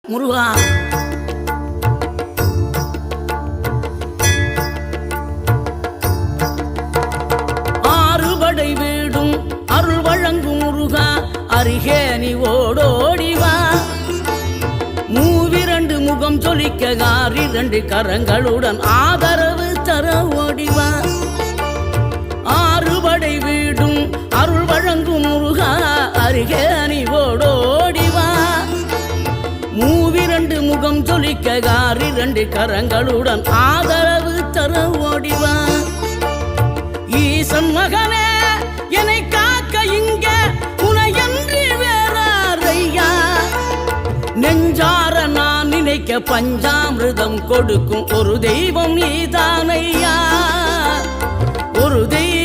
முருகா ஆறுபடை வீடும் அருள் வழங்கும் முருகா அருகே நீ ஓடோடிவா மூவிரண்டு முகம் சொலிக்க ஆறிரண்டு கரங்களுடன் ஆதரவு தர ஓடிவா ஆறுபடை வீடும் அருள் வழங்கும் முருகா அருகே நீ ஓடோடிவா மூவிரண்டு முகம் சொலிக்க ஆறிரண்டு கரங்களுடன் ஆதரவு தர ஓடிவா ஈசன் மகனே என்னை காக்க இங்க உனையன்றி வேறாரையா நெஞ்சார நான் நினைக்க பஞ்சாமிர்தம் கொடுக்கும் ஒரு தெய்வம் நீதானையா ஒரு தெய்வம்